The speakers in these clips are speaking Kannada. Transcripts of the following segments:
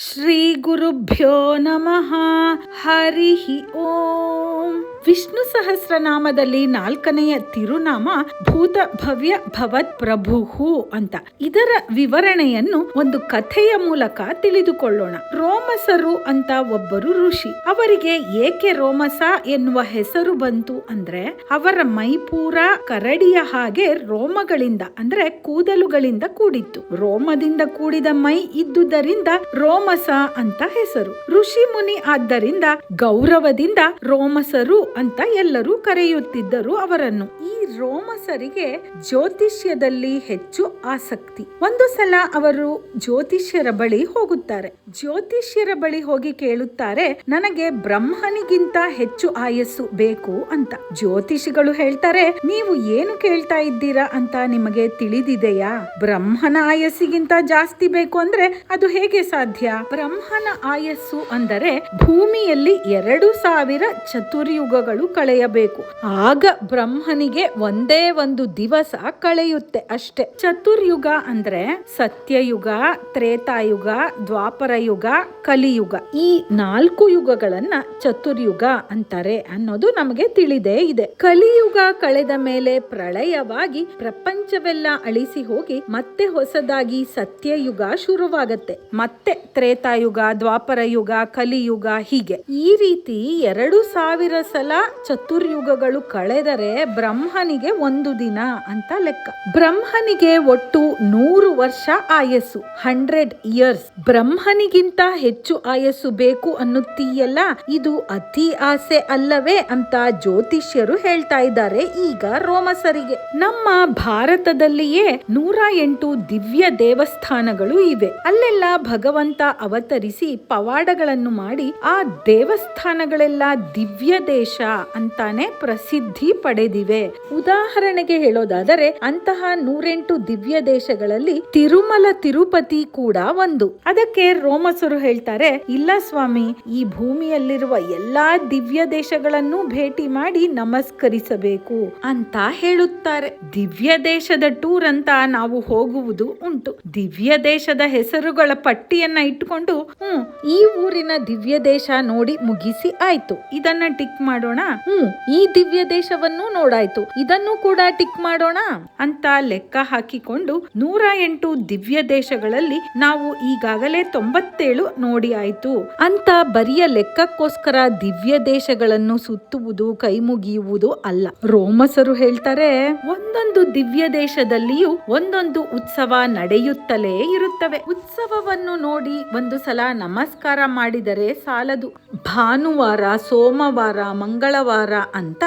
ಶ್ರೀ ಗುರುಭ್ಯೋ ನಮಃ. ಹರಿ ಓಂ. ವಿಷ್ಣು ಸಹಸ್ರನಾಮದಲ್ಲಿ 4ನೆಯ ತಿರುನಾಮ ಭೂತ ಭವ್ಯ ಭವತ್ ಪ್ರಭು ಅಂತ. ಇದರ ವಿವರಣೆಯನ್ನು ಒಂದು ಕಥೆಯ ಮೂಲಕ ತಿಳಿದುಕೊಳ್ಳೋಣ. ರೋಮಸರು ಅಂತ ಒಬ್ಬರು ಋಷಿ. ಅವರಿಗೆ ಏಕೆ ರೋಮಸ ಎನ್ನುವ ಹೆಸರು ಬಂತು ಅಂದ್ರೆ, ಅವರ ಮೈ ಪೂರ ಕರಡಿಯ ಹಾಗೆ ರೋಮಗಳಿಂದ ಅಂದ್ರೆ ಕೂದಲುಗಳಿಂದ ಕೂಡಿತ್ತು. ರೋಮದಿಂದ ಕೂಡಿದ ಮೈ ಇದ್ದುದರಿಂದ ರೋಮಸ ಅಂತ ಹೆಸರು. ಋಷಿ ಮುನಿ ಆದ್ದರಿಂದ ಗೌರವದಿಂದ ರೋಮಸರು ಅಂತ ಎಲ್ಲರೂ ಕರೆಯುತ್ತಿದ್ದರು ಅವರನ್ನು. ಈ ರೋಮಸರಿಗೆ ಜ್ಯೋತಿಷ್ಯದಲ್ಲಿ ಹೆಚ್ಚು ಆಸಕ್ತಿ. ಒಂದು ಸಲ ಅವರು ಜ್ಯೋತಿಷ್ಯರ ಬಳಿ ಹೋಗುತ್ತಾರೆ. ಜ್ಯೋತಿಷ್ಯರ ಬಳಿ ಹೋಗಿ ಕೇಳುತ್ತಾರೆ, ನನಗೆ ಬ್ರಹ್ಮನಿಗಿಂತ ಹೆಚ್ಚು ಆಯಸ್ಸು ಬೇಕು ಅಂತ. ಜ್ಯೋತಿಷಿಗಳು ಹೇಳ್ತಾರೆ, ನೀವು ಏನು ಕೇಳ್ತಾ ಇದ್ದೀರಾ ಅಂತ ನಿಮಗೆ ತಿಳಿದಿದೆಯಾ? ಬ್ರಹ್ಮನ ಆಯಸ್ಸಿಗಿಂತ ಜಾಸ್ತಿ ಬೇಕು ಅಂದ್ರೆ ಅದು ಹೇಗೆ ಸಾಧ್ಯ? ಬ್ರಹ್ಮನ ಆಯಸ್ಸು ಅಂದರೆ ಭೂಮಿಯಲ್ಲಿ 2000 ಚತುರ್ಯುಗಗಳು ಕಳೆಯಬೇಕು. ಆಗ ಬ್ರಹ್ಮನಿಗೆ ಒಂದೇ ಒಂದು ದಿವಸ ಕಳೆಯುತ್ತೆ ಅಷ್ಟೇ. ಚತುರ್ಯುಗ ಅಂದ್ರೆ ಸತ್ಯಯುಗ, ತ್ರೇತಾಯುಗ, ದ್ವಾಪರ ಯುಗ, ಕಲಿಯುಗ. ಈ 4 ಯುಗಗಳನ್ನ ಚತುರ್ಯುಗ ಅಂತಾರೆ ಅನ್ನೋದು ನಮಗೆ ತಿಳಿದೇ ಇದೆ. ಕಲಿಯುಗ ಕಳೆದ ಮೇಲೆ ಪ್ರಳಯವಾಗಿ ಪ್ರಪಂಚವೆಲ್ಲ ಅಳಿಸಿ ಹೋಗಿ ಮತ್ತೆ ಹೊಸದಾಗಿ ಸತ್ಯಯುಗ ಶುರುವಾಗತ್ತೆ. ಮತ್ತೆ ತ್ರೇತಾಯುಗ, ದ್ವಾಪರ ಯುಗ, ಕಲಿಯುಗ, ಹೀಗೆ ಈ ರೀತಿ 2000 ಸಲ ಚತುರ್ಯುಗಗಳು ಕಳೆದರೆ ಬ್ರಹ್ಮನಿಗೆ ಒಂದು ದಿನ ಅಂತ ಲೆಕ್ಕ. ಬ್ರಹ್ಮನಿಗೆ ಒಟ್ಟು 100 ವರ್ಷ ಆಯಸ್ಸು, 100 ಇಯರ್ಸ್. ಬ್ರಹ್ಮನಿಗಿಂತ ಹೆಚ್ಚು ಆಯಸ್ಸು ಬೇಕು ಅನ್ನುತ್ತೀಯಲ್ಲ, ಇದು ಅತಿ ಆಸೆ ಅಲ್ಲವೇ ಅಂತ ಜ್ಯೋತಿಷ್ಯರು ಹೇಳ್ತಾ ಇದ್ದಾರೆ ಈಗ ರೋಮಸರಿಗೆ. ನಮ್ಮ ಭಾರತದಲ್ಲಿಯೇ 108 ದಿವ್ಯ ದೇವಸ್ಥಾನಗಳು ಇವೆ. ಅಲ್ಲೆಲ್ಲ ಭಗವಂತ ಅವತರಿಸಿ ಪವಾಡಗಳನ್ನು ಮಾಡಿ ಆ ದೇವಸ್ಥಾನಗಳೆಲ್ಲ ದಿವ್ಯ ದೇಶ ಅಂತಾನೆ ಪ್ರಸಿದ್ಧಿ ಪಡೆದಿವೆ. ಉದಾಹರಣೆಗೆ ಹೇಳೋದಾದರೆ ಅಂತಹ 108 ದಿವ್ಯ ದೇಶಗಳಲ್ಲಿ ತಿರುಮಲ ತಿರುಪತಿ ಕೂಡ ಒಂದು. ಅದಕ್ಕೆ ರೋಮಸರು ಹೇಳ್ತಾರೆ, ಇಲ್ಲ ಸ್ವಾಮಿ, ಈ ಭೂಮಿಯಲ್ಲಿರುವ ಎಲ್ಲಾ ದಿವ್ಯ ದೇಶಗಳನ್ನು ಭೇಟಿ ಮಾಡಿ ನಮಸ್ಕರಿಸಬೇಕು ಅಂತ ಹೇಳುತ್ತಾರೆ. ದಿವ್ಯ ದೇಶದ ಟೂರ್ ಅಂತ ನಾವು ಹೋಗುವುದು ಉಂಟು. ದಿವ್ಯ ದೇಶದ ಹೆಸರುಗಳ ಪಟ್ಟಿಯನ್ನ ಇಟ್ಟುಕೊಂಡು ಈ ಊರಿನ ದಿವ್ಯ ದೇಶ ನೋಡಿ ಮುಗಿಸಿ ಆಯ್ತು, ಇದನ್ನ ಟಿಕ್ ಮಾಡೋಣ. ಈ ದಿವ್ಯ ದೇಶವನ್ನು ನೋಡಾಯ್ತು, ಇದನ್ನು ಕೂಡ ಟಿಕ್ ಮಾಡೋಣ ಅಂತ ಲೆಕ್ಕ ಹಾಕಿಕೊಂಡು 108 ದಿವ್ಯ ದೇಶಗಳಲ್ಲಿ ನಾವು ಈಗಾಗಲೇ 97 ನೋಡಿ ಆಯ್ತು ಅಂತ ಬರಿಯ ಲೆಕ್ಕಕ್ಕೋಸ್ಕರ ದಿವ್ಯ ದೇಶಗಳನ್ನು ಸುತ್ತುವುದು, ಕೈ ಮುಗಿಯುವುದು ಅಲ್ಲ. ರೋಮಸರು ಹೇಳ್ತಾರೆ, ಒಂದೊಂದು ದಿವ್ಯ ದೇಶದಲ್ಲಿಯೂ ಒಂದೊಂದು ಉತ್ಸವ ನಡೆಯುತ್ತಲೇ ಇರುತ್ತವೆ. ಉತ್ಸವವನ್ನು ನೋಡಿ ಒಂದು ಸಲ ನಮಸ್ಕಾರ ಮಾಡಿದರೆ ಸಾಲದು. ಭಾನುವಾರ, ಸೋಮವಾರ, ಮಂಗಳವಾರ ಅಂತ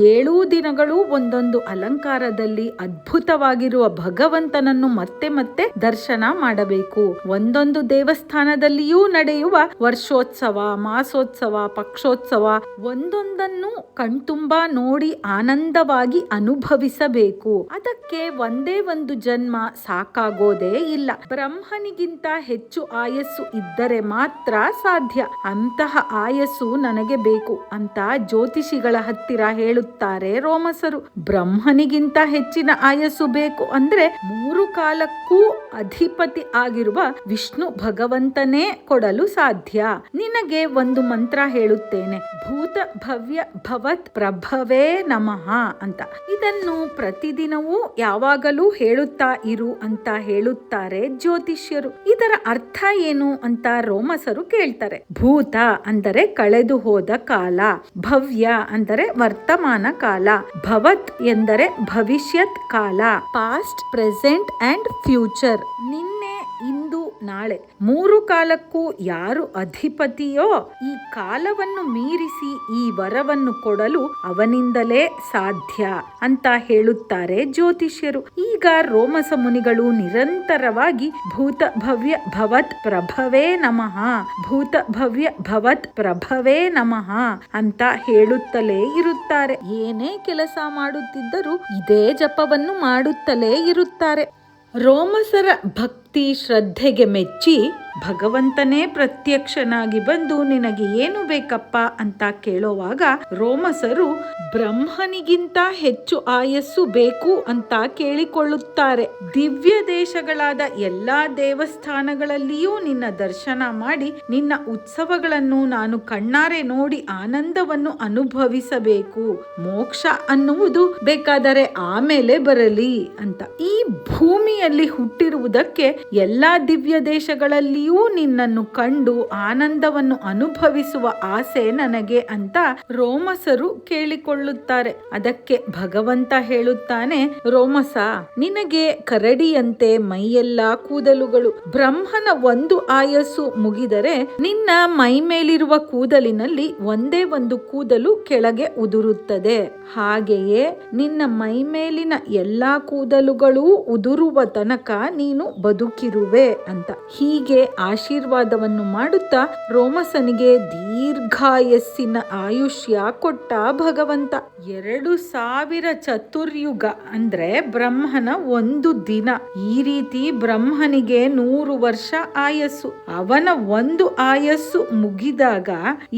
7 ದಿನಗಳು ಒಂದೊಂದು ಅಲಂಕಾರದಲ್ಲಿ ಅದ್ಭುತವಾಗಿರುವ ಭಗವಂತನನ್ನು ಮತ್ತೆ ಮತ್ತೆ ದರ್ಶನ ಮಾಡಬೇಕು. ಒಂದೊಂದು ದೇವಸ್ಥಾನದಲ್ಲಿಯೂ ನಡೆಯುವ ವರ್ಷೋತ್ಸವ, ಮಾಸೋತ್ಸವ, ಪಕ್ಷೋತ್ಸವ ಒಂದೊಂದನ್ನು ಕಣ್ತುಂಬಾ ನೋಡಿ ಆನಂದವಾಗಿ ಅನುಭವಿಸಬೇಕು. ಅದಕ್ಕೆ ಒಂದೇ ಒಂದು ಜನ್ಮ ಸಾಕಾಗೋದೇ ಇಲ್ಲ. ಬ್ರಹ್ಮನಿಗಿಂತ ಹೆಚ್ಚು ಆಯಸ್ಸು ಇದ್ದರೆ ಮಾತ್ರ ಸಾಧ್ಯ. ಅಂತಹ ಆಯಸ್ಸು ನನಗೆ ಬೇಕು ಅಂತ ಜ್ಯೋತಿಷಿಗಳ ಹತ್ತಿರ ಹೇಳುತ್ತಾರೆ ರೋಮಸರು. ಬ್ರಹ್ಮನಿಗಿಂತ ಹೆಚ್ಚಿನ ಆಯಸ್ಸು ಬೇಕು ಅಂದ್ರೆ 3 ಕಾಲಕ್ಕೂ ಅಧಿಪತಿ ಆಗಿರುವ ವಿಷ್ಣು ಭಗವಂತನೇ ಕೊಡಲು ಸಾಧ್ಯ. ನಿನಗೆ ಒಂದು ಮಂತ್ರ ಹೇಳುತ್ತೇನೆ, ಭೂತ ಭವ್ಯ ಭವತ್ ಪ್ರಭವೇ ನಮಃ ಅಂತ. ಇದನ್ನು ಪ್ರತಿದಿನವೂ ಯಾವಾಗಲೂ ಹೇಳುತ್ತಾ ಇರು ಅಂತ ಹೇಳುತ್ತಾರೆ ಜ್ಯೋತಿಷ್ಯರು. ಇದರ ಅರ್ಥ ಏನು ಅಂತ ರೋಮಸರು ಕೇಳ್ತಾರೆ. ಭೂತ ಅಂದರೆ ಕಳೆದು ಹೋದ ಕಾಲ, ಭವ್ಯ ಅಂದರೆ ವರ್ತಮಾನ ಕಾಲ, ಭವತ್ ಎಂದರೆ ಭವಿಷ್ಯತ್ ಕಾಲ, ಪಾಸ್ಟ್, ಪ್ರೆಸೆಂಟ್ ಅಂಡ್ ಫ್ಯೂಚರ್. ನಿನ್ನೆ, ಇಂದು, ನಾಳೆ 3 ಕಾಲಕ್ಕೂ ಯಾರು ಅಧಿಪತಿಯೋ ಈ ಕಾಲವನ್ನು ಮೀರಿಸಿ ಈ ವರವನ್ನು ಕೊಡಲು ಅವನಿಂದಲೇ ಸಾಧ್ಯ ಅಂತ ಹೇಳುತ್ತಾರೆ ಜ್ಯೋತಿಷ್ಯರು. ಈಗ ರೋಮಸ ಮುನಿಗಳು ನಿರಂತರವಾಗಿ ಭೂತ ಭವ್ಯ ಭವತ್ ಪ್ರಭವೇ ನಮಃ, ಭೂತ ಭವ್ಯ ಭವತ್ ಪ್ರಭವೇ ನಮಃ ಅಂತ ಹೇಳುತ್ತಲೇ ಇರುತ್ತಾರೆ. ಏನೇ ಕೆಲಸ ಮಾಡುತ್ತಿದ್ದರೂ ಇದೇ ಜಪವನ್ನು ಮಾಡುತ್ತಲೇ ಇರುತ್ತಾರೆ. ರೋಮಸರ ಭಕ್ತಿ ಶ್ರದ್ಧೆಗೆ ಮೆಚ್ಚಿ ಭಗವಂತನೇ ಪ್ರತ್ಯಕ್ಷನಾಗಿ ಬಂದು ನಿನಗೆ ಏನು ಬೇಕಪ್ಪ ಅಂತ ಕೇಳುವಾಗ ರೋಮಸರು ಬ್ರಹ್ಮನಿಗಿಂತ ಹೆಚ್ಚು ಆಯಸ್ಸು ಬೇಕು ಅಂತ ಕೇಳಿಕೊಳ್ಳುತ್ತಾರೆ. ದಿವ್ಯ ದೇಶಗಳಾದ ಎಲ್ಲಾ ದೇವಸ್ಥಾನಗಳಲ್ಲಿಯೂ ನಿನ್ನ ದರ್ಶನ ಮಾಡಿ ನಿನ್ನ ಉತ್ಸವಗಳನ್ನು ನಾನು ಕಣ್ಣಾರೆ ನೋಡಿ ಆನಂದವನ್ನು ಅನುಭವಿಸಬೇಕು. ಮೋಕ್ಷ ಅನ್ನುವುದು ಬೇಕಾದರೆ ಆಮೇಲೆ ಬರಲಿ ಅಂತ. ಈ ಭೂಮಿಯಲ್ಲಿ ಹುಟ್ಟಿರುವುದಕ್ಕೆ ಎಲ್ಲಾ ದಿವ್ಯ ದೇಶಗಳಲ್ಲಿಯೂ ನಿನ್ನನ್ನು ಕಂಡು ಆನಂದವನ್ನು ಅನುಭವಿಸುವ ಆಸೆ ನನಗೆ ಅಂತ ರೋಮಸರು ಕೇಳಿಕೊಳ್ಳುತ್ತಾರೆ. ಅದಕ್ಕೆ ಭಗವಂತ ಹೇಳುತ್ತಾನೆ, ರೋಮಸ, ನಿನಗೆ ಕರಡಿಯಂತೆ ಮೈಯೆಲ್ಲ ಕೂದಲುಗಳು. ಬ್ರಹ್ಮನ ಒಂದು ಆಯಸ್ಸು ಮುಗಿದರೆ ನಿನ್ನ ಮೈ ಮೇಲಿರುವ ಕೂದಲಿನಲ್ಲಿ ಒಂದೇ ಒಂದು ಕೂದಲು ಕೆಳಗೆ ಉದುರುತ್ತದೆ. ಹಾಗೆಯೇ ನಿನ್ನ ಮೈ ಮೇಲಿನ ಎಲ್ಲಾ ಕೂದಲುಗಳೂ ಉದುರುವ ತನಕ ನೀನು ಬದುಕಿರುವೆ ಅಂತ ಹೀಗೆ ಆಶೀರ್ವಾದವನ್ನು ಮಾಡುತ್ತಾ ರೋಮಸನಿಗೆ ದೀರ್ಘಾಯಸ್ಸಿನ ಆಯುಷ್ಯ ಕೊಟ್ಟ ಭಗವಂತ. 2000 ಚತುರ್ಯುಗ ಅಂದ್ರೆ ಬ್ರಹ್ಮನ ಒಂದು ದಿನ. ಈ ರೀತಿ ಬ್ರಹ್ಮನಿಗೆ 100 ವರ್ಷ ಆಯಸ್ಸು. ಅವನ ಒಂದು ಆಯಸ್ಸು ಮುಗಿದಾಗ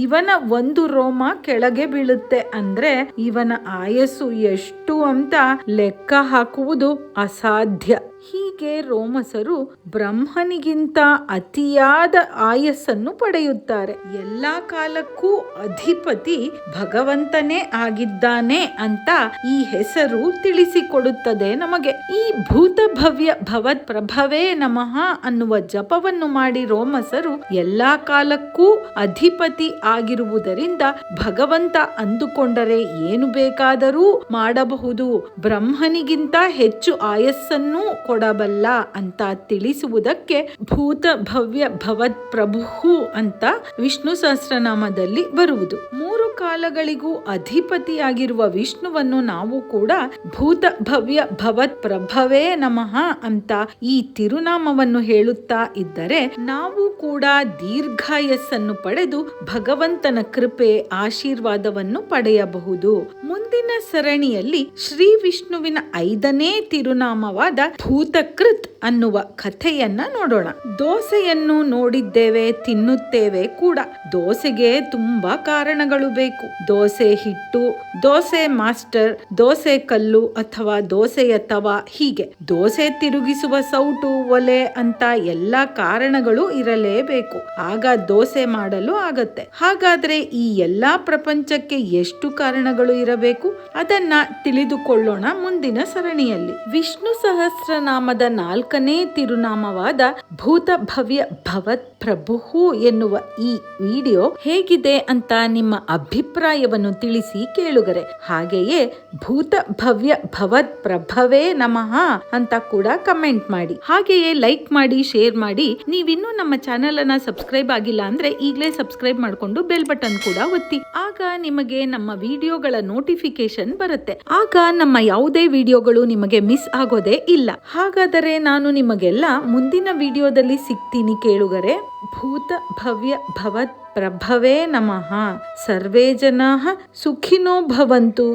ಇವನ ಒಂದು ರೋಮ ಕೆಳಗೆ ಬೀಳುತ್ತೆ. ಅಂದ್ರೆ ಇವನ ಆಯಸ್ಸು ಎಷ್ಟು ಅಂತ ಲೆಕ್ಕ ಹಾಕುವುದು ಅಸಾಧ್ಯ. ಹೀಗೆ ರೋಮಸರು ಬ್ರಹ್ಮನಿಗಿಂತ ಅತಿಯಾದ ಆಯಸ್ಸನ್ನು ಪಡೆಯುತ್ತಾರೆ. ಎಲ್ಲಾ ಕಾಲಕ್ಕೂ ಅಧಿಪತಿ ಭಗವಂತನೇ ಆಗಿದ್ದಾನೆ ಅಂತ ಈ ಹೆಸರು ತಿಳಿಸಿಕೊಡುತ್ತದೆ ನಮಗೆ. ಈ ಭೂತ ಭವ್ಯ ಭವತ್ ಪ್ರಭವೇ ನಮಃ ಅನ್ನುವ ಜಪವನ್ನು ಮಾಡಿ ರೋಮಸರು ಎಲ್ಲಾ ಕಾಲಕ್ಕೂ ಅಧಿಪತಿ ಆಗಿರುವುದರಿಂದ ಭಗವಂತ ಅಂದುಕೊಂಡರೆ ಏನು ಬೇಕಾದರೂ ಮಾಡಬಹುದು, ಬ್ರಹ್ಮನಿಗಿಂತ ಹೆಚ್ಚು ಆಯಸ್ಸನ್ನು ಕೊಡಬಲ್ಲ ಅಂತ ತಿಳಿಸುವುದಕ್ಕೆ ಭೂತ ಭವ್ಯ ಭವತ್ ಪ್ರಭು ಅಂತ ವಿಷ್ಣು ಸಹಸ್ರನಾಮದಲ್ಲಿ ಬರುವುದು. 3 ಕಾಲಗಳಿಗೂ ಅಧಿಪತಿಯಾಗಿರುವ ವಿಷ್ಣುವನ್ನು ನಾವು ಕೂಡ ಭೂತ ಭವ್ಯ ಭವತ್ ಪ್ರಭವೇ ನಮಃ ಅಂತ ಈ ತಿರುನಾಮವನ್ನು ಹೇಳುತ್ತಾ ಇದ್ದರೆ ನಾವು ಕೂಡ ದೀರ್ಘಾಯಸ್ಸನ್ನು ಪಡೆದು ಭಗವಂತನ ಕೃಪೆ ಆಶೀರ್ವಾದವನ್ನು ಪಡೆಯಬಹುದು. ಮುಂದಿನ ಸರಣಿಯಲ್ಲಿ ಶ್ರೀ ವಿಷ್ಣುವಿನ 5ನೇ ತಿರುನಾಮವಾದ ಭೂತಕೃತ್ ಅನ್ನುವ ಕಥೆಯನ್ನ ನೋಡೋಣ. ದೋಸೆಯನ್ನು ನೋಡಿದ್ದೇವೆ, ತಿನ್ನುತ್ತೇವೆ ಕೂಡ. ದೋಸೆಗೆ ತುಂಬಾ ಕಾರಣಗಳು ಬೇಕು. ದೋಸೆ ಹಿಟ್ಟು, ದೋಸೆ ಮಾಸ್ಟರ್, ದೋಸೆ ಕಲ್ಲು ಅಥವಾ ದೋಸೆಯ ತವ, ಹೀಗೆ ದೋಸೆ ತಿರುಗಿಸುವ ಸೌಟು, ಒಲೆ ಅಂತ ಎಲ್ಲಾ ಕಾರಣಗಳು ಇರಲೇಬೇಕು. ಆಗ ದೋಸೆ ಮಾಡಲು ಆಗತ್ತೆ. ಹಾಗಾದ್ರೆ ಈ ಎಲ್ಲಾ ಪ್ರಪಂಚಕ್ಕೆ ಎಷ್ಟು ಕಾರಣಗಳು ಇರಬೇಕು ಅದನ್ನ ತಿಳಿದುಕೊಳ್ಳೋಣ ಮುಂದಿನ ಸರಣಿಯಲ್ಲಿ. ವಿಷ್ಣು ಸಹಸ್ರನಾಮದ 4ನೇ ತಿರುನಾಮವಾದ ಭೂತ ಭವ್ಯ ಭವತ್ ಪ್ರಭು ಎನ್ನುವ ಈ ವಿಡಿಯೋ ಹೇಗಿದೆ ಅಂತ ನಿಮ್ಮ ಅಭಿಪ್ರಾಯವನ್ನು ತಿಳಿಸಿ ಕೇಳುಗರೆ. ಹಾಗೆಯೇ ಭೂತ ಭವ್ಯ ಭವತ್ ಪ್ರಭವೇ ನಮಃ ಅಂತ ಕೂಡ ಕಮೆಂಟ್ ಮಾಡಿ. ಹಾಗೆಯೇ ಲೈಕ್ ಮಾಡಿ, ಶೇರ್ ಮಾಡಿ. ನೀವಿನ್ನೂ ನಮ್ಮ ಚಾನೆಲ್ ಅನ್ನ ಸಬ್ಸ್ಕ್ರೈಬ್ ಆಗಿಲ್ಲ ಅಂದ್ರೆ ಈಗಲೇ ಸಬ್ಸ್ಕ್ರೈಬ್ ಮಾಡಿಕೊಂಡು ಬೆಲ್ ಬಟನ್ ಕೂಡ ಒತ್ತಿ. ಆಗ ನಿಮಗೆ ನಮ್ಮ ವಿಡಿಯೋಗಳ ನೋಟಿಫಿಕೇಶನ್ ಬರುತ್ತೆ. ಆಗ ನಮ್ಮ ಯಾವುದೇ ವಿಡಿಯೋಗಳು ನಿಮಗೆ ಮಿಸ್ ಆಗೋದೇ ಇಲ್ಲ. ಹಾಗಾದರೆ ನಾನು ನಿಮಗೆಲ್ಲ ಮುಂದಿನ ವಿಡಿಯೋದಲ್ಲಿ ಸಿಗ್ತೀನಿ ಕೇಳುಗರೆ. ಭೂತ ಭವ್ಯ ಭವತ್ ಪ್ರಭವೇ ನಮಃ. ಸರ್ವೇ ಜನಾಃ ಸುಖಿನೋ ಭವಂತು.